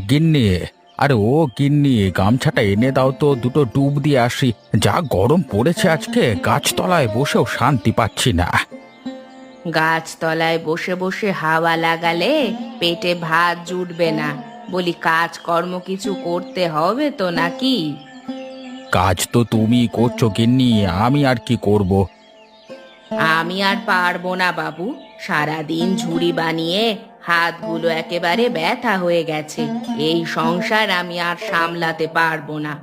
গিন্নি, আরে ও গিন্নি, গামছাটা এনে দাও তো, দুটো ডুব দিয়ে আসি। যা গরম পড়েছে আজকে, গাছতলায় বসেও শান্তি পাচ্ছি না। গাছতলায় বসে বসে হাওয়া লাগালে পেটে ভাত জুটবে না। বলি, কাজকর্ম কিছু করতে হবে তো নাকি? কাজ তো তুমি করছো গিন্নি, আমি আর কি করব। আমি আর পারবো না বাবু। সারাদিন ঝুড়ি বানিয়ে হাতগুলো একেবারে ব্যথা হয়ে গেছে। এই সংসার আমি আর সামলাতে পারবো না।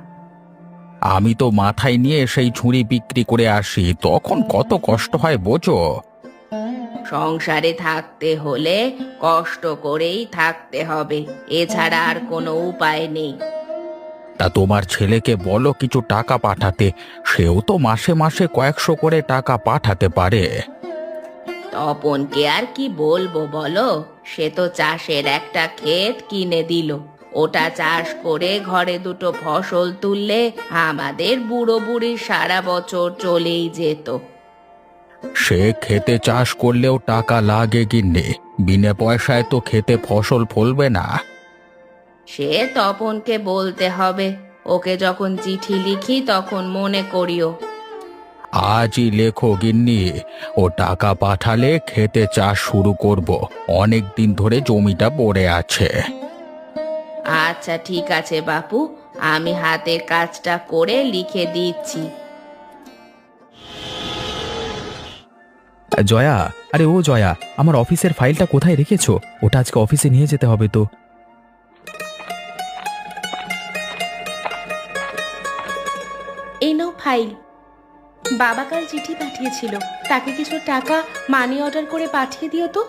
আমি তো মাথায় নিয়ে সেই ঝুড়ি বিক্রি করে আসি, তখন কত কষ্ট হয় বোঝো। সংসারে থাকতে হলে কষ্ট করেই থাকতে হবে, এছাড়া আর কোনো উপায় নেই। তা তোমার ছেলেকে বলো কিছু টাকা পাঠাতে, সেও তো মাসে মাসে কয়েকশো করে টাকা পাঠাতে পারে। তপনকে আর কি বলবো বলো, সে তো চাষের একটা ক্ষেত কিনে দিল। ওটা চাষ করে ঘরে দুটো ফসল তুললে আমাদের বুড়ো বুড়ির সারা বছর চলেই যেত। সে খেতে চাষ করলেও টাকা লাগে গিন্নি, বিনা পয়সায় তো খেতে ফসল ফলবে না। সে তপনকে বলতে হবে। ওকে যখন চিঠি লিখি তখন মনে করিও। আজই লেখো গিন্নি, ও টাকা পাঠালে খেতে চাষ শুরু করব। অনেক দিন ধরে জমিটা পড়ে আছে। আচ্ছা ঠিক আছে বাপু, আমি হাতের কাজটা করে লিখে দিচ্ছি। জয়া, আরে ও জয়া, আমার অফিসের ফাইলটা কোথায় রেখেছো? ওটা আজকে অফিসে নিয়ে যেতে হবে তো। এই নাও ফাইল। বাবা কাল চিঠি পাঠিয়েছিল, তাকে কিছু টাকা মানি অর্ডার করে পাঠিয়ে দিও তো।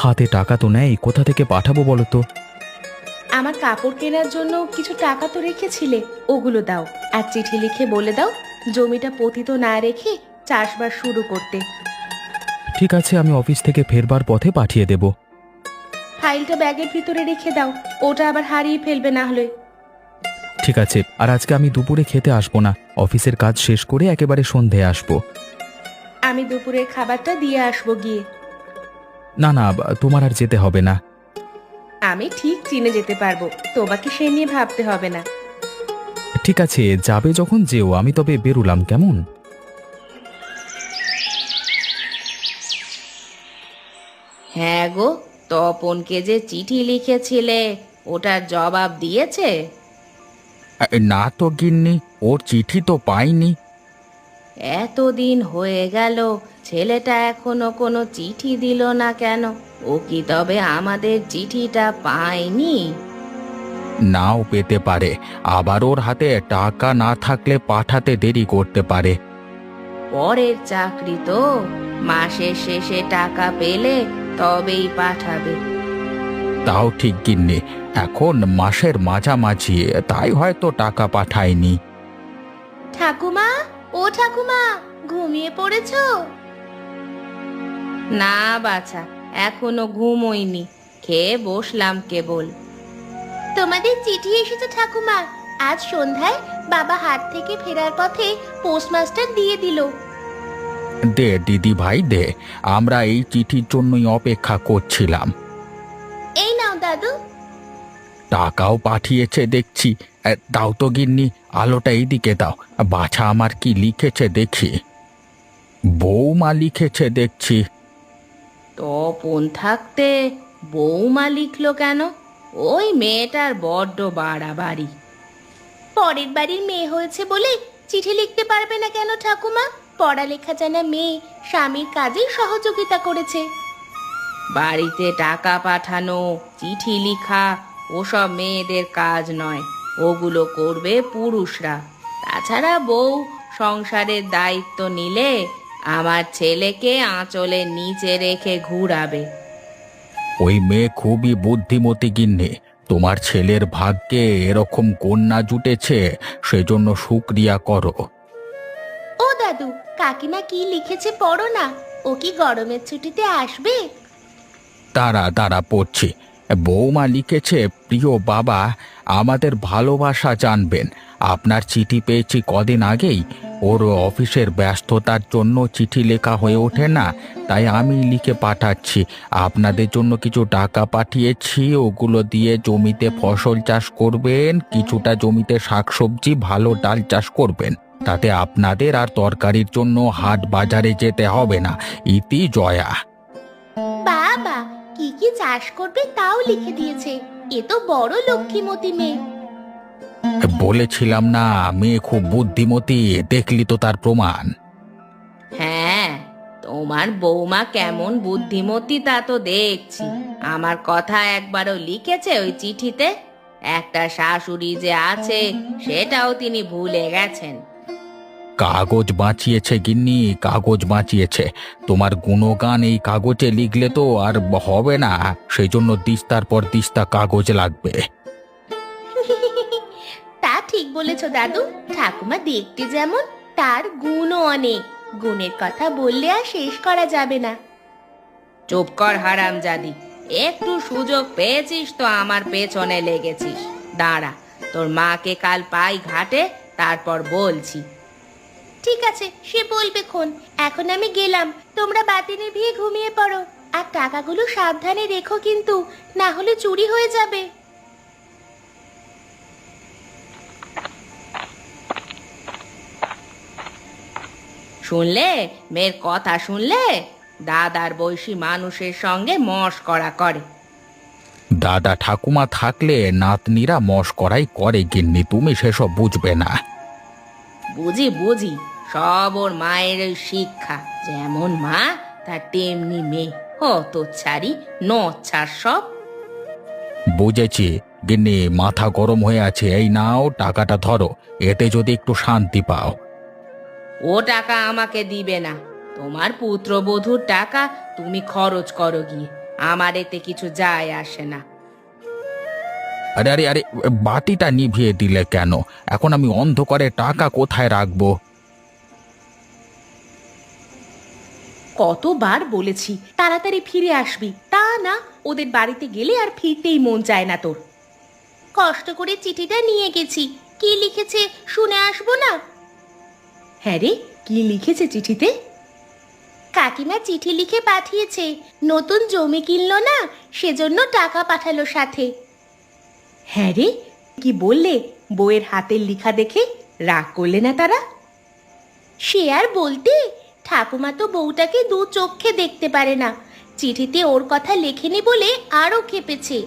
হাতে টাকা তো নেই, কোথা থেকে পাঠাবো বলো তো। আমার কাপড় কেনার জন্য কিছু টাকা তো রেখেছিলে, ওগুলো দাও। আর চিঠি লিখে বলে দাও জমিটা পতিত না রেখে চাষবাস শুরু করতে। ঠিক আছে, আমি অফিস থেকে ফেরবার পথে পাঠিয়ে দেব। ফাইলটা ব্যাগের ভিতরে রেখে দাও, ওটা আবার হারিয়ে ফেলবে না হলে। ঠিক আছে, আর আজকে আমি দুপুরে খেতে আসবো না, অফিসের কাজ শেষ করে একেবারে সন্ধে আসবো। আমি দুপুরের খাবারটা দিয়ে আসবো গিয়ে। না না, তোমার আর যেতে হবে না। আমি ঠিক চিনে যেতে পারবো, তোমাকে সে নিয়ে ভাবতে হবে না। ঠিক আছে, যাবে যখন যেও, আমি তবে বেরুলাম, কেমন? হ্যাঁ গো, তপনকে যে চিঠি লিখেছিলে ওটার জবাব দিয়েছে? না তো গিন্নি, ওর চিঠি তো পাইনি। এতদিন হয়ে গেল, ছেলেটা এখনো কোনো চিঠি দিল না কেন? ও কি তবে আমাদের চিঠিটা পায়নি? নাও পেতে পারে, আবার ওর হাতে টাকা না থাকলে পাঠাতে দেরি করতে পারে। পরের চাকরি তো, মাসের শেষে টাকা পেলে তবেই পাঠাবে। তাও ঠিক গিন্নি, এখন মাসের মাঝামাঝি, তাই হয়তো টাকা পাঠায়নি। ঠাকুমা, ও ঠাকুমা, ঘুমিয়ে পড়েছো? না বাছা, এখনো ঘুমোইনি, খেয়ে বসলাম কেবল। তোমাদের চিঠি এসেছে ঠাকুমা। আজ সন্ধ্যায় বাবা হাট থেকে ফেরার পথে পোস্টমাস্টার দিয়ে দিল। দে দিদি ভাই দে, আমরা এই চিঠির জন্যই অপেক্ষা করছিলাম। এই নাও দাদু। টাকাও পাঠিয়েছে দেখছি। দাও তো গিন্নি, আলোটা এইদিকে দাও, বাছা আমার কি লিখেছে দেখি। বৌমা লিখেছে দেখছি। তপন থাকতে বৌমা লিখলো কেন? ওই মেয়েটার বড্ড বাড়াবাড়ি। পরের বাড়ির মেয়ে হয়েছে বলে চিঠি লিখতে পারবে না কেন ঠাকুমা? পড়ালেখা জানা মেয়ে স্বামীর কাজে সহযোগিতা করেছে। বাড়িতে টাকা পাঠানো, চিঠি লিখা ওসব মেয়েদের কাজ নয়, ওগুলো করবে পুরুষরা। তাছাড়া বউ সংসারের দায়িত্ব নিলে আমার ছেলেকে আঁচলের নিচে রেখে ঘুরাবে। ওই মেয়ে খুবই বুদ্ধিমতী গিন্নি, তোমার ছেলের ভাগ্যে এরকম কন্যা জুটেছে, সেজন্য শুকরিয়া করো। ও দাদু, কাকিমা কি লিখেছে পড়ো না। ও কি গরমের ছুটিতে আসবে? দাঁড়া দাঁড়া পড়ছি। বৌমা লিখেছে, প্রিয় বাবা, আমাদের ভালোবাসা জানবেন, আপনার চিঠি পেয়েছি কদিন আগেই। ওর অফিসের ব্যস্ততার জন্য চিঠি লেখা হয়ে ওঠে না, তাই আমি লিখে পাঠাচ্ছি। আপনাদের জন্য কিছু টাকা পাঠিয়েছি, ওগুলো দিয়ে জমিতে ফসল চাষ করবেন, কিছুটা জমিতে শাকসবজি ভালো ডাল চাষ করবেন। তাতে আপনাদের আর তরকারির জন্য হাট বাজারে যেতে হবে না। ইতি জয়া। বাবা, কি কি চাষ করবে তাও লিখে দিয়েছে। এ তো বড় লক্ষ্মীমতী মেয়ে। বলেছিলাম না, মেয়ে খুব বুদ্ধিমতী, দেখলি তো তার প্রমাণ। হ্যাঁ, তোমার বৌমা কেমন বুদ্ধিমতী তা তো দেখছি। আমার কথা একবারও লিখেছে ওই চিঠিতে? একটা শাশুড়ি যে আছে সেটাও তিনি ভুলে গেছেন। কাগজ বাঁচিয়েছে গিন্নি, কাগজ বাঁচিয়েছে। তোমার গুণগান এই কাগজে লিখলে তো আর হবে না, সেই জন্য দিস্তার পর দিস্তা কাগজ লাগবে। তা ঠিক বলেছ দাদু। ঠাকুমা দেখতে যেমন, তার গুণও অনেক। গুণের কথা বললে আর শেষ করা যাবে না। চুপ কর হারামজাদি, একটু সুযোগ পেয়েছিস তো আমার পেছনে লেগেছিস। দাঁড়া, তোর মাকে কাল পাই ঘাটে, তারপর বলছি। ঠিক আছে, সে বলবে খন। এখন আমি গেলাম, তোমরা বাতি নিভিয়ে ঘুমিয়ে পড়ো। আর টাকাগুলো সাবধানে রেখো কিন্তু, না হলে চুরি হয়ে যাবে। শুনলে মেয়ের কথা? শুনলে? দাদার বয়সী মানুষের সঙ্গে মশকরা করে। দাদা ঠাকুমা থাকলে নাতনিরা মশকরাই করে গিন্নি, তুমি সেসব বুঝবে না। বুঝি বুঝি, সব ওর মায়ের ওই শিক্ষা। যেমন মা তার তেমনি মেয়ে। ও তো ছাড়ি নচ্ছার সব। বুঝেছি গিন্নি, মাথা গরম হয়ে আছে। এই নাও টাকাটা ধরো, এতে যদি একটু শান্তি পাও। ও টাকা আমাকে দিবে না। তোমার পুত্রবধূর টাকা তুমি খরচ করো গিয়ে, আমার এতে কিছু যায় আসে না। আরে আরে আরে, বাতিটা নিভিয়ে দিলে কেন? এখন আমি অন্ধকারে টাকা কোথায় রাখবো? কতবার বলেছি তাড়াতাড়ি ফিরে আসবি, তা না। ওদের বাড়িতে গেলে আর ফিরতেই মন চায় না তোর। কষ্ট করে চিঠিটা নিয়ে গেছি, কি লিখেছে শুনে আসবো না? হ্যাঁ রে, কি লিখেছে চিঠিতে? কাকিমা চিঠি লিখে পাঠিয়েছে, নতুন জমি কিনলো না, সেজন্য টাকা পাঠালো সাথে। হ্যাঁ রে, কি বললে? বউয়ের হাতের লেখা দেখে রাগ করলে না তারা? সে আর বলতে, ঠাকুমা তো বউটাকে দু চোখে দেখতে পারে না। চিঠিতে ওর কথা লেখেনি বলে আরো খেপেছে।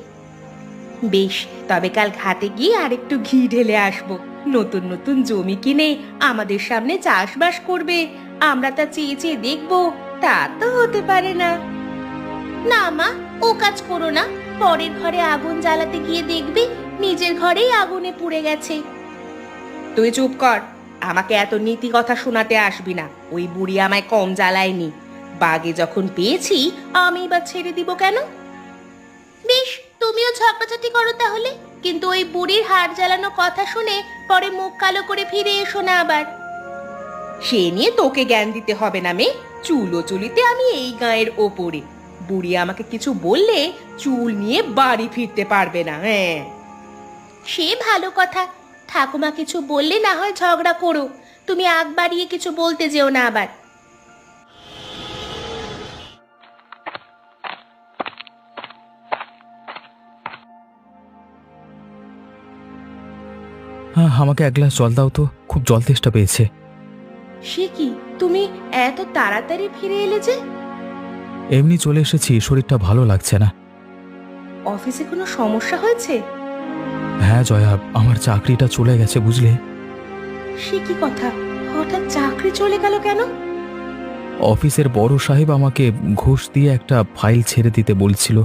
বেশ, তবে কাল ঘাটে গিয়ে আরেকটু ঘি ঢেলে আসবো। নতুন নতুন জমি কিনে আমাদের সামনে চাষবাস করবে, আমরা তা চেয়ে চেয়ে দেখবো। তা তো হতে পারে না। না মা, ও কাজ করো না। পরের ঘরে আগুন জ্বালাতে গিয়ে দেখবে নিজের ঘরেই আগুনে পুড়ে গেছে। তুই চুপ কর, আমাকে এত নীতি কথা শোনাতে আসবি না। ওই বুড়ি আমায় কম জ্বালায়নি। বাগে যখন পেয়েছি আমি বা ছেড়ে দিব কেন? বেশ, তুমিও ঝগড়াঝাটি করো তাহলে, কিন্তু ওই বুড়ির হাড় জ্বালানো কথা শুনে পরে মুখ কালো করে ফিরে এসো না আবার। সে নিয়ে তোকে জ্ঞান দিতে হবে না মেয়ে। চুলো চুলিতে আমি এই গায়ের ওপরে। বুড়ি আমাকে কিছু বললে চুল নিয়ে বাড়ি ফিরতে পারবে না। হ্যাঁ, সে ভালো কথা। ঠাকুমা কিছু বললে না হয় ঝগড়া করো, তুমি আগ বাড়িয়ে কিছু বলতে যেও না আবার। হ্যাঁ, আমাকে এক গ্লাস জল দাও তো, খুব জল তেষ্টা পেয়েছে। সে কি, তুমি এত তাড়াতাড়ি ফিরে এলে যে? এমনি চলে এসেছি, শরীরটা ভালো লাগছে না। অফিসে কোনো সমস্যা হয়েছে? হ্যাঁ জয়া, আমার চাকরিটা চলে গেছে বুঝলে। সে কি কথা, হঠাৎ চাকরি চলে গেল কেন? অফিসের বড় সাহেব আমাকে ঘুষ দিয়ে একটা ফাইল ছেড়ে দিতে বলছিল।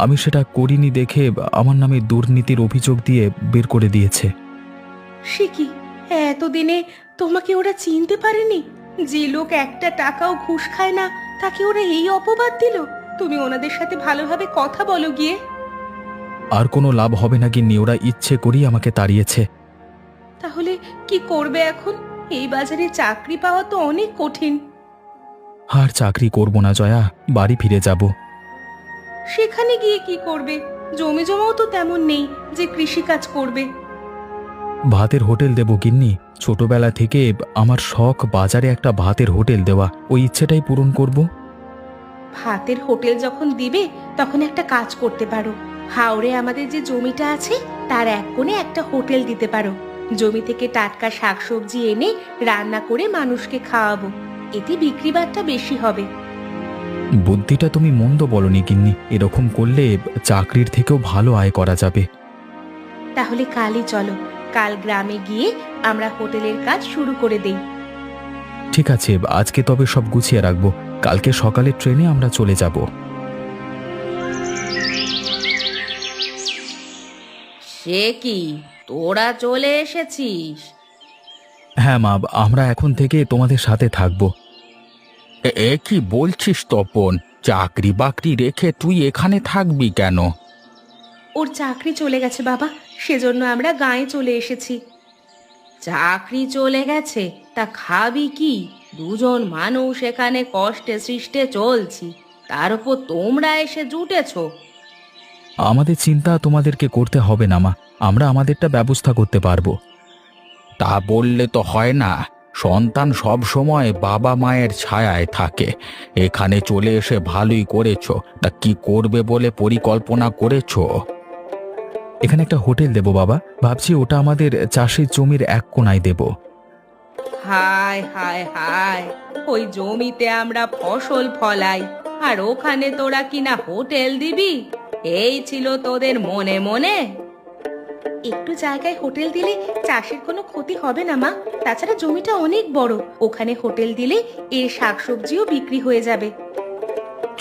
আমি সেটা করিনি দেখে আমার নামে দুর্নীতির অভিযোগ দিয়ে বের করে দিয়েছে। সে কি, এতদিনে তোমাকে ওরা চিনতে পারেনি? যে লোক একটা টাকাও ঘুষ খায় না, তাকে ওরা এই অপবাদ দিল। তুমি ওনাদের সাথে ভালোভাবে কথা বলো গিয়ে। আর কোনো লাভ হবে না গিন্নি, ওরা ইচ্ছে করেই আমাকে তাড়িয়েছে। তাহলে কি করবে এখন? এই বাজারে চাকরি পাওয়া তো অনেক কঠিন। আর চাকরি করব না জয়া, বাড়ি ফিরে যাব। সেখানে গিয়ে কি করবে? জমি জমাও তো তেমন নেই যে কৃষি কাজ করবে। ভাতের হোটেল দেবো গিন্নি। ছোটবেলা থেকে আমার শখ বাজারে একটা ভাতের হোটেল দেওয়া, ওই ইচ্ছেটাই পূরণ করব। ভাতের হোটেল যখন দিবে তখন একটা কাজ করতে পারো। হাওড়ে আমাদের যে জমিটা আছে তার এক কোণে একটা হোটেল দিতে পারো। জমি থেকে টাটকা শাকসবজি এনে রান্না করে মানুষকে খাওয়াবো, এতে বিক্রি বাট্টা বেশি হবে। বুদ্ধিটা তুমি মন্দ বলনি গিন্নি, এরকম করলে চাকরির থেকেও ভালো আয় করা যাবে। তাহলে কালই চলো, কাল গ্রামে গিয়ে আমরা হোটেলের কাজ শুরু করে দেই। ঠিক আছে, আজকে তবে সব গুছিয়ে রাখবো, কালকে সকালে ট্রেনে আমরা চলে যাব। সে কি, তোরা চলে এসেছিস? হ্যাঁ মা, আমরা এখন থেকে তোমাদের সাথে থাকবো। এ কি বলছিস তপন? চাকরি বাকরি রেখে তুই এখানে থাকবি কেন? ওর চাকরি চলে গেছে বাবা, সেজন্য আমরা গাঁয়ে চলে এসেছি। চাকরি চলে গেছে? তা খাবি কি? দুজন মানুষ এখানে কষ্টে সৃষ্টে চলছি, তার উপর তোমরা এসে জুটেছো। আমাদের চিন্তা তোমাদেরকে করতে হবে না মা, আমরা আমাদেরটা ব্যবস্থা করতে পারবো। তা বললে তো হয় না, সন্তান সব সময় বাবা মায়ের ছায়ায় থাকে। এখানে চলে এসে ভালোই করেছো। তা কি করবে বলে পরিকল্পনা করেছো? এখানে একটা হোটেল দেবো বাবা, ভাবছি ওটা আমাদের চাষের জমির এক কোণায় দেব। হায় হায় হায়, ওই জমিতে আমরা ফসল ফলাই, আর ওখানে তোরা কিনা হোটেল দিবি? এই ছিল তোদের মনে মনে? একটু জায়গায় হোটেল দিলে চাষের কোনো ক্ষতি হবে না মা। তাছাড়া জমিটা অনেক বড়, ওখানে হোটেল দিলে এর শাকসবজিও বিক্রি হয়ে যাবে।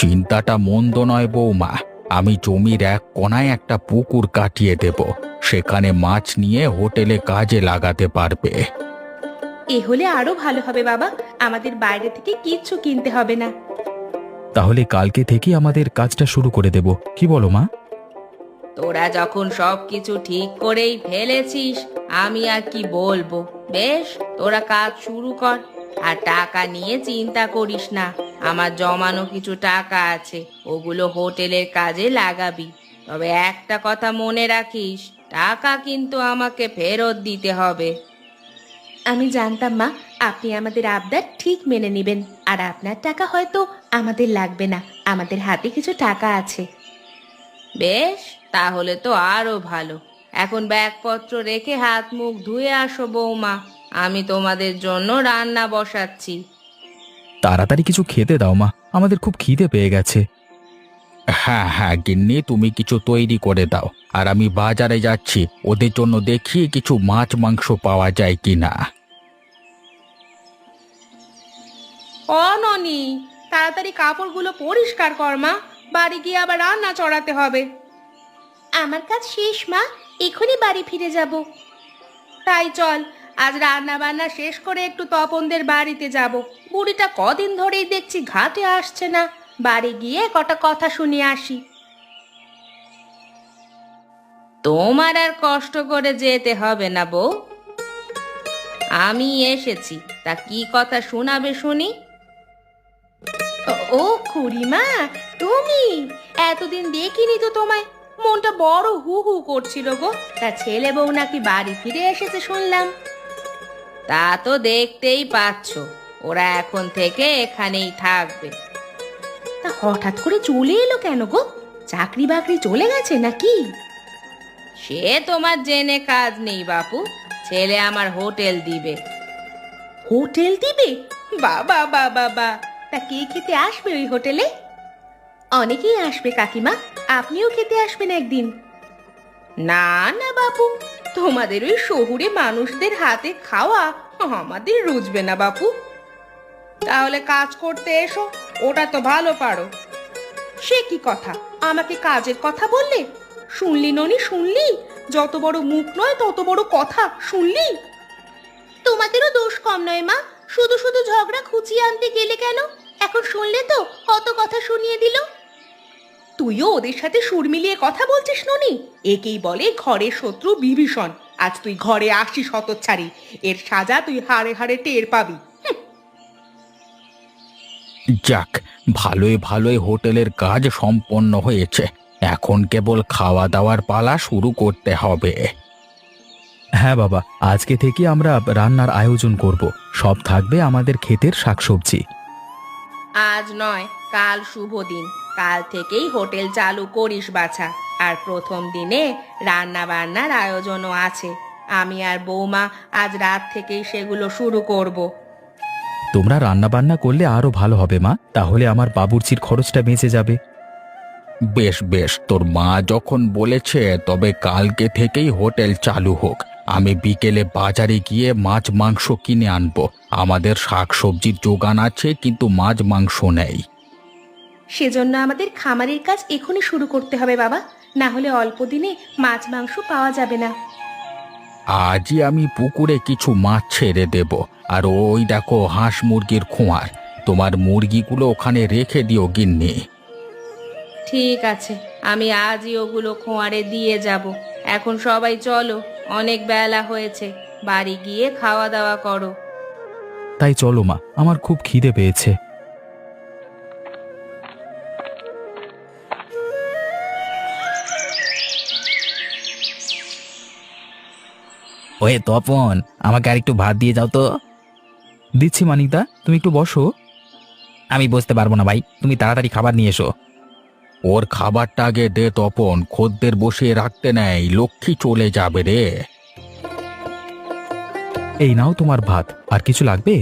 চিন্তাটা মন্দ নয় বৌমা। আমি জমির এক কোণায় একটা পুকুর কাটিয়ে দেব, সেখানে মাছ নিয়ে হোটেলে কাজে লাগাতে পারবে। এ হলে আরো ভালো হবে বাবা, আমাদের বাইরে থেকে কিচ্ছু কিনতে হবে না। তাহলে কালকে থেকে আমাদের কাজটা শুরু করে দেব, কি বলো মা? তোরা যখন সবকিছু ঠিক করেই ফেলেছিস, আমি আর কি বলবো। বেশ, তোরা কাজ শুরু কর। আর টাকা নিয়ে চিন্তা করিস না, আমার জমানো কিছু টাকা আছে, ওগুলো হোটেলের কাজে লাগাবি। তবে একটা কথা মনে রাখিস, টাকা কিন্তু আমাকে ফেরত দিতে হবে। আমি জানতাম মা, আপনি আমাদের আবদার ঠিক মেনে নেবেন। আর আপনার টাকা হয়তো আমাদের লাগবে না, আমাদের হাতে কিছু টাকা আছে। বেশ, তাহলে তো আরো ভালো। এখন ব্যাগপত্র রেখে হাত মুখ ধুয়ে আসো বৌমা, আমি তোমাদের জন্য রান্না বসাচ্ছি। তাড়াতাড়ি কিছু খেতে দাও মা, আমাদের খুব খিদে পেয়ে গেছে। হ্যাঁ হ্যাঁ গিন্নি, তুমি কিছু তৈরি করে দাও, আর আমি বাজারে যাচ্ছি, ওদের জন্য দেখি কিছু মাছ মাংস পাওয়া যায় কিনা। অননি, তাড়াতাড়ি কাপড়গুলো পরিষ্কার কর মা, বাড়ি গিয়ে আবার রান্না চড়াতে হবে। আমার কাজ শেষ মা, এখনই বাড়ি ফিরে যাব। তাই চল, আজ রান্না বান্না শেষ করে একটু তপনদের বাড়িতে যাব। বুড়িটা কদিন ধরেই দেখছি ঘাটে আসছে না, বাড়ি গিয়ে কটা কথা শুনিয়ে আসি। তোমার আর কষ্ট করে যেতে হবে না বউ, আমি এসেছি। তা কি কথা শোনাবে শুনি? ও খুড়িমা, তুমি? এতদিন দেখিনি তো তোমায়, মনটা বড় হু হু করছিল গো। তা ছেলে বউ নাকি বাড়ি ফিরে এসেছে শুনলাম। তা তো দেখতেই পাচ্ছ, ওরা এখন থেকে এখানেই থাকবে। তা হঠাৎ করে চলে এলো কেন গো? চাকরি বাকরি চলে গেছে নাকি? সে তোমার জেনে কাজ নেই বাপু, ছেলে আমার হোটেল দিবে। হোটেল দিবে? বাবা বাবা বা, তা কে খেতে আসবে ওই হোটেলে? অনেকেই আসবে কাকিমা, আপনিও খেতে আসবেন একদিন। না না বাপু, তোমাদের ওই শহুরে মানুষদের হাতে খাওয়া আমাদের রুচবে না বাপু। তাহলে কাজ করতে এসো, ওটা তো ভালো পারো। সে কি কথা, আমাকে কাজের কথা বললে? শুনলি ননি, শুনলি? যত বড় মুখ নয় তত বড় কথা, শুনলি? তোমাদেরও দোষ কম নয় মা, শুধু শুধু ঝগড়া খুঁচিয়ে আনতে গেলে কেন? এখন শুনলে তো কত কথা শুনিয়ে দিল। তুইও ওদের সাথে সুর মিলিয়ে কথা বলছিস ননি? একেই বলে ঘরের শত্রু বিভীষণ। আজ তুই ঘরে আসিস হতচ্ছাড়ি, এর সাজা তুই হাড়ে হাড়ে টের পাবি। যাক, ভালোই ভালোই হোটেলের কাজ সম্পন্ন হয়েছে, এখন কেবল খাওয়া দাওয়ার পালা শুরু করতে হবে। হ্যাঁ বাবা, আজকে থেকে আমরা রান্নার আয়োজন করব। সব থাকবে আমাদের ক্ষেতের শাকসবজি। আজ নয়, কাল শুভ দিন। কাল থেকেই হোটেল চালু করিস বাছা। আর প্রথম দিনে রান্না বান্নার আয়োজনও আছে। আমি আর বৌমা আজ রাত থেকেই সেগুলো শুরু করব। তোমরা রান্না বান্না করলে আরো ভালো হবে মা, তাহলে আমার বাবুর্চির খরচটা বেঁচে যাবে। বেশ বেশ, তোর মা যখন বলেছে তবে কালকে থেকেই হোটেল চালু হোক। আমি বিকেলে বাজারে গিয়ে মাছ মাংস কিনে আনবো। আমাদের শাকসবজির যোগান আছে, কিন্তু মাছ মাংস নেই। সেজন্য আমাদের খামারের কাজ এখনই শুরু করতে হবে বাবা, না হলে অল্প দিনে মাছ মাংস পাওয়া যাবে না। আজই আমি পুকুরে কিছু মাছ ছেড়ে দেব। আর ওই দেখো হাঁস মুরগির খোঁয়ার, তোমার মুরগিগুলো ওখানে রেখে দিও গিন্নি। ঠিক আছে, আমি আজই ওগুলো খোঁয়ারে দিয়ে যাব। এখন সবাই চলো, অনেক বেলা হয়েছে। বাড়ি গিয়ে খাওয়া দাওয়া করো। তাই চলো মা, আমার খুব খিদে পেয়েছে। ওয়ে তপন, আমাকে আর একটু ভাত দিয়ে যাও তো। দিচ্ছি মানিকদা, তুমি একটু বসো। আমি বসতে পারবো না ভাই, তুমি তাড়াতাড়ি খাবার নিয়ে এসো। ওর খাবারটা আগে দে তপন, খদ্দের বসিয়ে রাখতে নেই, লক্ষ্মী চলে যাবে রে। এই নাও তোমার ভাত। আর কিছু লাগবে?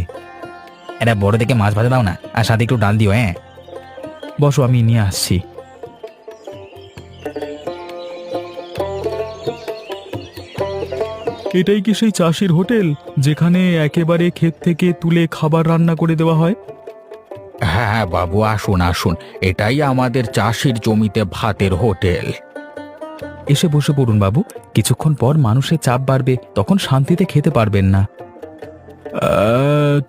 এটা বড় দেখে মাছ ভাজা দাও না, আর সাথে একটু ডাল দিও। হ্যাঁ, বসো, আমি নিয়ে আসছি। এটাই কি সেই চাষির হোটেল, যেখানে একেবারে ক্ষেত থেকে তুলে খাবার রান্না করে দেওয়া হয়? হ্যাঁ হ্যাঁ বাবু, আসুন আসুন, এটাই আমাদের চাষির জমিতে ভাতের হোটেল। এসে বসে পড়ুন বাবু, কিছুক্ষণ পর মানুষের চাপ বাড়বে, তখন শান্তিতে খেতে পারবেন না।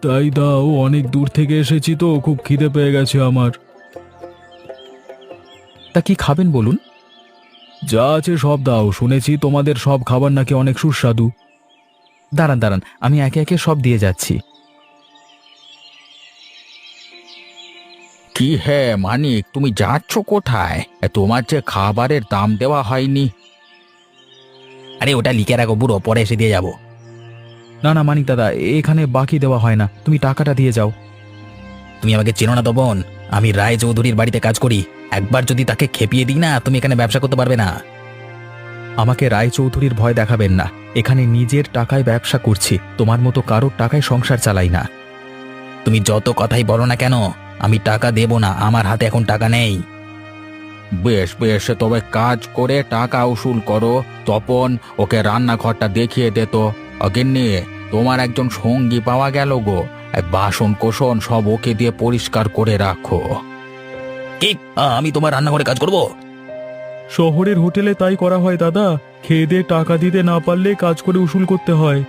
তাই দাও, অনেক দূর থেকে এসেছি তো, খুব খিদে পেয়ে গেছে আমার। তা কি খাবেন বলুন? যা আছে সব দাও, শুনেছি তোমাদের সব খাবার নাকি অনেক সুস্বাদু। দাঁড়ান দাঁড়ান, আমি একে একে সব দিয়ে যাচ্ছি। কি হে মানিক, তুমি যাচ্ছ কোথায়? তোমার যে খাবারের দাম দেওয়া হয়নি। আরে ওটা লিখে রাখো বুড়ো, পরে এসে দিয়ে যাবো। না না মানিক দাদা, এখানে বাকি দেওয়া হয় না, তুমি টাকাটা দিয়ে যাও। তুমি আমাকে চেনো না তপন, আমি রায় চৌধুরীর বাড়িতে কাজ করি। একবার যদি তাকে খেপিয়ে দিই না, তুমি এখানে ব্যবসা করতে পারবে না। আমাকে রায়চৌধুরীর ভয় দেখাবেন না, এখানে নিজের টাকায় ব্যবসা করছি, তোমার মতো কারোর টাকায় সংসার চালাই না। তুমি যত কথাই বলো না কেন, আমি টাকা দেব না, আমার হাতে এখন টাকা নেই। বেশ বেশ, তবে কাজ করে টাকা উসুল করো। তপন, ওকে রান্নাঘরটা দেখিয়ে দে তো। গিন্নি, তোমার একজন সঙ্গী পাওয়া গেল গো। বাসন কোসন সব ওকে দিয়ে পরিষ্কার করে রাখো। কি, আমি তোমার রান্নাঘরে কাজ করব? শহরের হোটেলে তাই করা হয় দাদা, খেয়ে দিয়ে টাকা দিতে না পারলে কাজ করে উসুল করতে হয়।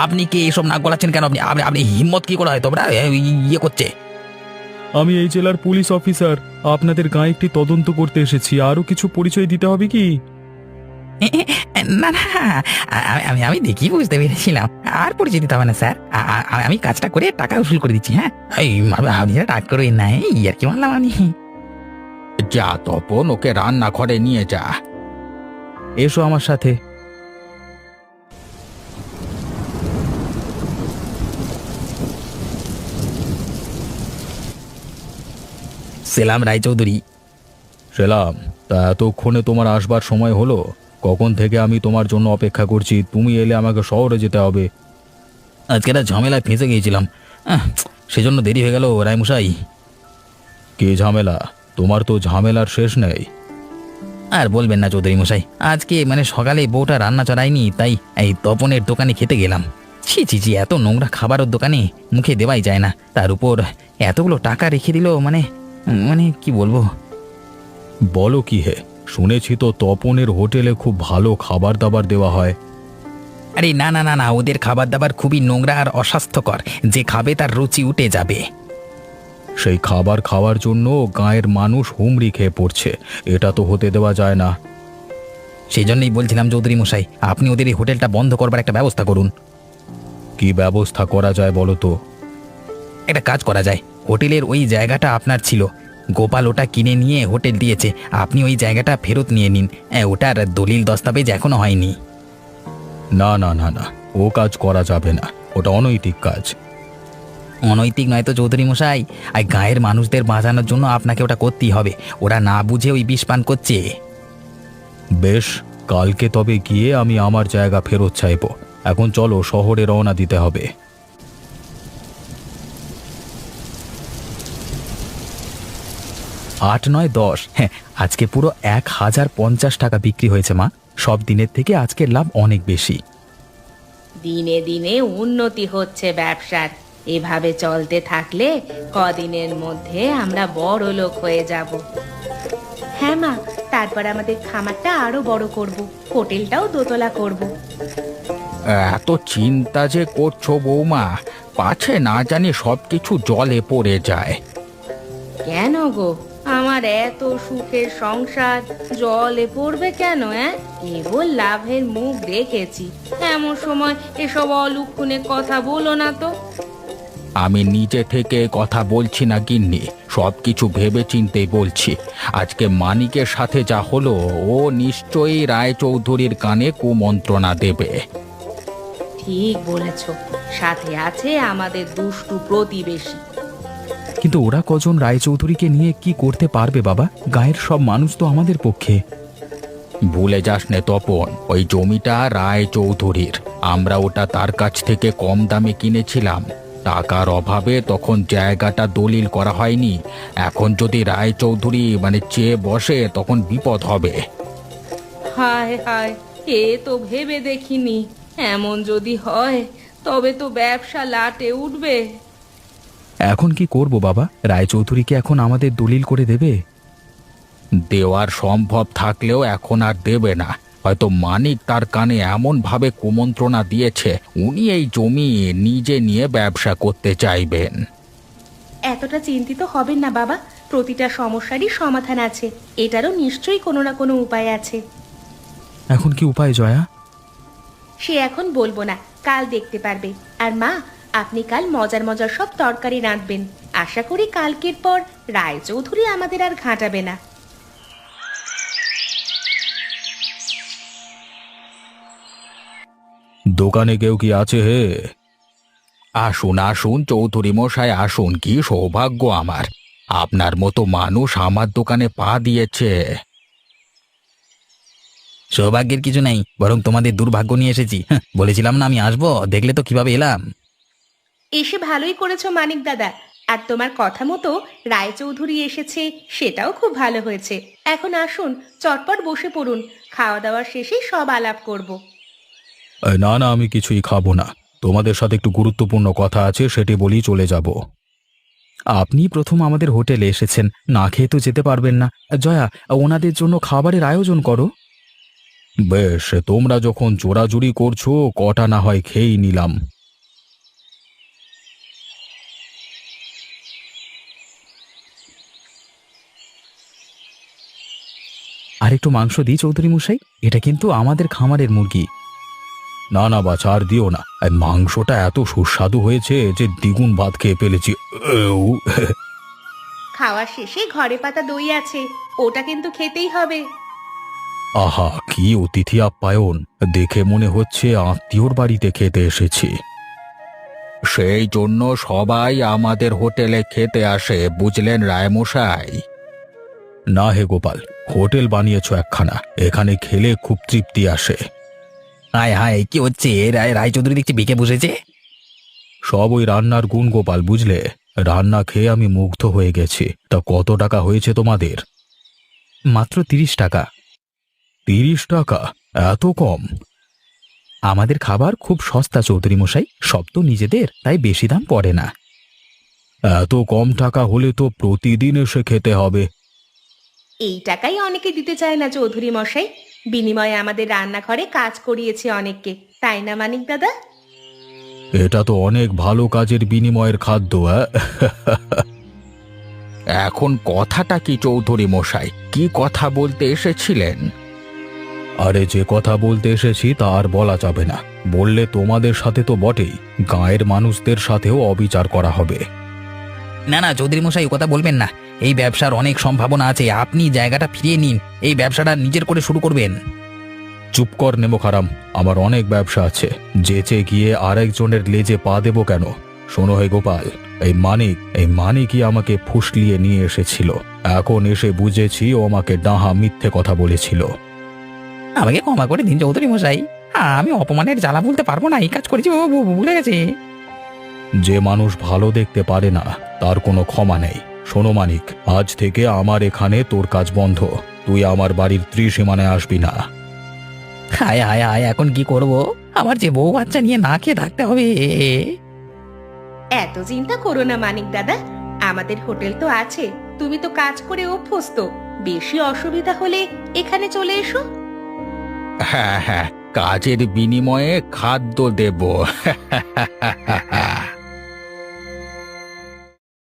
আপনি কি এসব নাক গলাচ্ছেন কেন? আপনি আপনি আপনি হিম্মত কি করে হয় তোমরা ইয়ে করছে? আমি এই জেলার পুলিশ অফিসার, আপনাদের গায়ে একটি তদন্ত করতে এসেছি। আরো কিছু পরিচয় দিতে হবে কি? না না, আমি আমি দেখি বুঝতে পেরেছিলাম, আর পরিচয় দিতে হবে না স্যার। আমি কাজটা করে টাকা উসুল করে দিচ্ছি। হ্যাঁ, আপনি রাগ করে নাই, আর কি বললাম আমি। যা তপন, ওকে রান্নাঘরে নিয়ে যা। এসো আমার সাথে। সেলাম রায়চৌধুরী। সেলাম। তা এতক্ষণে তোমার আসবার সময় হলো? কখন থেকে আমি তোমার জন্য অপেক্ষা করছি, তুমি এলে আমাকে শহরে যেতে হবে। আজকে একটা ঝামেলায় ফেঁসে গিয়েছিলাম, সেজন্য দেরি হয়ে গেল রায়মশাই। কে ঝামেলা? তোমার তো ঝামেলার শেষ নেই। আর বলবেন না চৌধুরী মশাই, আজকে সকালে বউটা রান্না চড়ায়নি, তাই এই তপনের দোকানে খেতে গেলাম। ছি ছি ছি, এত নোংরা খাবারের দোকানে মুখে দেওয়াই যায় না, তার উপর এতগুলো টাকা রেখে দিল। মানে কি বলবো। বলো কি হে, শুনেছি তো তপনের হোটেলে খুব ভালো খাবার দাবার দেওয়া হয়। আরে না না না না, ওদের খাবার দাবার খুবই নোংরা আর অস্বাস্থ্যকর, যে খাবে তার রুচি উঠে যাবে। সেই খাবার খাওয়ার জন্য গাঁয়ের মানুষ হুমড়ি খেয়ে পড়ছে, এটা তো হতে দেওয়া যায় না। সেই জন্যই বলছিলাম চৌধুরী মশাই, আপনি ওদের এই হোটেলটা বন্ধ করবার একটা ব্যবস্থা করুন। কি ব্যবস্থা করা যায় বলো তো? একটা কাজ করা যায়, হোটেলের ওই জায়গাটা আপনার ছিল, গোপাল ওটা কিনে নিয়ে হোটেল দিয়েছে, আপনি ওই জায়গাটা ফেরত নিয়ে নিন। ওটার দলিল দস্তাবেজ এখনো হয়নি। না না না না, ও কাজ করা যাবে না, ওটা অনৈতিক কাজ। অনৈতিক নয় তো চৌধুরী মশাই, আর গায়ের মানুষদের বাঁচানোর জন্য আপনাকে ওটা করতেই হবে। ওরা না বুঝে ওই বিষ পান করছে। বেশ, কালকে তবে গিয়ে আমি আমার জায়গা ফেরত চাইব। এখন চলো, শহরে রওনা দিতে হবে। 8, 9, 10, হ্যাঁ, আজকে পুরো 1050 টাকা বিক্রি হয়েছে মা। সব দিনের থেকে আজকের লাভ অনেক বেশি। দিনে দিনে উন্নতি হচ্ছে ব্যবসার। এভাবে চলতে থাকলে কদিনের মধ্যে আমরা বড় লোক হয়ে যাব। হ্যাঁ মা, তারপর আমাদের খামারটা আরো বড় করব, হোটেলটাও দোতলা করব। এত চিন্তা যে করছো বৌমা, পাছে না জানি সবকিছু জলে পড়ে যায়। কেন গো, আমার এত সুখের সংসার জলে পড়বে কেন? কেবল লাভের মুখ দেখেছি। এমন সময় এসব অলুক্ষণে কথা বলো না তো। আমি নিজে থেকে কথা বলছি না গিন্নি, সবকিছু ভেবে চিন্তেই বলছি। আজকে মানিকের সাথে যা হলো, ও নিশ্চয়ই রায়চৌধুরীর কানে কুমন্ত্রণা দেবে। ঠিক বলেছ, সাথে আছে আমাদের দুষ্টু প্রতিবেশী। কিন্তু ওরা কজন রায়চৌধুরীকে নিয়ে কি করতে পারবে বাবা? গায়ের সব মানুষ তো আমাদের পক্ষে। ভুলে যাস নে তপন, ওই জমিটা রায়চৌধুরীর। আমরা ওটা তার কাছ থেকে কম দামে কিনেছিলাম। টাকার অভাবে তখন জায়গাটা দলিল করা হয়নি। এখন যদি রায়চৌধুরী চেয়ে বসে, তখন বিপদ হবে। হায় হায়, এ তো ভেবে দেখিনি। এমন যদি হয় তবে তো ব্যবসা লাটে উঠবে। এখন কি করব বাবা? রায়চৌধুরীকে এখন আমাদের দলিল করে দেবে? দেওয়ার সম্ভব থাকলেও এখন আর দেবে না। হয়তো মানিক তার কানে এমন ভাবে কুমন্ত্রণা দিয়েছে, উনি এই জমি নিজে নিয়ে ব্যবসা করতে চাইবেন। এতটা চিন্তিত হবেন না বাবা, প্রতিটা সমস্যারই সমাধান আছে। এটারও নিশ্চয়ই কোনো না কোনো উপায় আছে। এখন কি উপায় জয়া? সে এখন বলবো না, কাল দেখতে পারবে। আর মা, আপনি কাল মজার মজার সব তরকারি রাঁধবেন। আশা করি কালকের পর রায়চৌধুরী আমাদের আর ঘাঁটাবে না। দোকানে কেউ কি আছে হে? আসুন আসুন চৌধুরী মশাই, আসুন। কি সৌভাগ্য আমার, আপনার মতো মানুষ আমার দোকানে পা দিয়েছে। সৌভাগ্যের কিছু নেই, বরং তোমাদের দুর্ভাগ্য নিয়ে এসেছি। বলেছিলাম না আমি আসবো, দেখলে তো কিভাবে এলাম। এসে ভালোই করেছো মানিক দাদা। আর তোমার কথা মতো রায়চৌধুরী এসেছে, সেটাও খুব ভালো হয়েছে। এখন আসুন, চটপট বসে পড়ুন। খাওয়া দাওয়ার শেষে সব আলাপ করব। না না, আমি কিছুই খাবো না। তোমাদের সাথে একটু গুরুত্বপূর্ণ কথা আছে, সেটি বলেই চলে যাব। আপনি প্রথম আমাদের হোটেলে এসেছেন, না খেয়ে তো যেতে পারবেন না। জয়া, ওনাদের জন্য খাবারের আয়োজন করো। বেশ, তোমরা যখন জোরাজুরি করছো, কটা না হয় খেয়েই নিলাম। আর একটু মাংস দিই চৌধুরী মশাই, এটা কিন্তু আমাদের খামারের মুরগি। না না বাছা, আর দিও না। এই মাংসটা এত সুস্বাদু হয়েছে যে দ্বিগুণ ভাত খেয়ে ফেলেছি। খাওয়া শেষে ঘরে পাতা দই আছে, ওটা কিন্তু খেতেই হবে। আহা, কি অতিথি আপ্যায়ন! দেখে মনে হচ্ছে আত্মীয়র বাড়িতে খেতে এসেছি। সেই জন্য সবাই আমাদের হোটেলে খেতে আসে, বুঝলেন রায়মশাই? না হে গোপাল, হোটেল বানিয়েছ একখানা, এখানে খেলে খুব তৃপ্তি আসে। হায় হায়, কি হচ্ছে? রায়চৌধুরী দেখছি বেঁকে বসেছে। সব ওই রান্নার গুণ গোপাল, বুঝলে? রান্না খেয়ে আমি মুগ্ধ হয়ে গেছি। তা কত টাকা হয়েছে তোমাদের? মাত্র 30 টাকা। 30 টাকা? এত কম? আমাদের খাবার খুব সস্তা চৌধুরী মশাই, সব তো নিজেদের, তাই বেশি দাম পড়ে না। এত কম টাকা হলে তো প্রতিদিন এসে খেতে হবে। এই টাকাই অনেকে দিতে চায় না চৌধুরী মশাই। বিনিময়ে আমাদের রান্নাঘরে কাজ করিয়েছে অনেককে, তাই না মানিক দাদা? এটা তো অনেক ভালো কাজের বিনিময়ের খাদ্য। এখন কথাটা কি চৌধুরী মশাই? কি কথা বলতে এসেছিলেন? আরে, যে কথা বলতে এসেছি তা আর বলা যাবে না। বললে তোমাদের সাথে তো বটেই, গাঁয়ের মানুষদের সাথেও অবিচার করা হবে। না না চৌধুরী মশাই, ও কথা বলবেন না। এই ব্যবসার অনেক সম্ভাবনা আছে, আপনি জায়গাটা ফিরিয়ে নিন, এই ব্যবসাটা নিজের করে শুরু করবেন। চুপ কর নেমো খারাম, আমার অনেক ব্যবসা আছে, যেচে গিয়ে আরেকজনের লেজে পা দেবো কেন? শোনো হে গোপাল, এই মানিকই আমাকে ফুসলিয়ে নিয়ে এসেছিল। এখন এসে বুঝেছি ও আমাকে ডাহা মিথ্যে কথা বলেছিল। আমাকে ক্ষমা করে দিন চৌধুরী মশাই, আমি অপমানের জ্বালা বলতে পারবো না, এই কাজ করেছি ও ভুলে গেছে। যে মানুষ ভালো দেখতে পারে না তার কোনো ক্ষমা নেই। শোনো মানিক, আজ থেকে আমার এখানে তোর কাজ বন্ধ, তুই আমার বাড়ির ত্রিসীমানায় আসবি না। হায় হায় হায়, এখন কি করব? আমার যে বউ বাচ্চা নিয়ে না খেয়ে থাকতে হবে। এত চিন্তা করো না মানিক দাদা, আমাদের হোটেল তো আছে, তুমি তো কাজ করে অভ্যস্ত, বেশি অসুবিধা হলে এখানে চলে এসো। হ্যাঁ হ্যাঁ, কাজের বিনিময়ে খাদ্য দেব।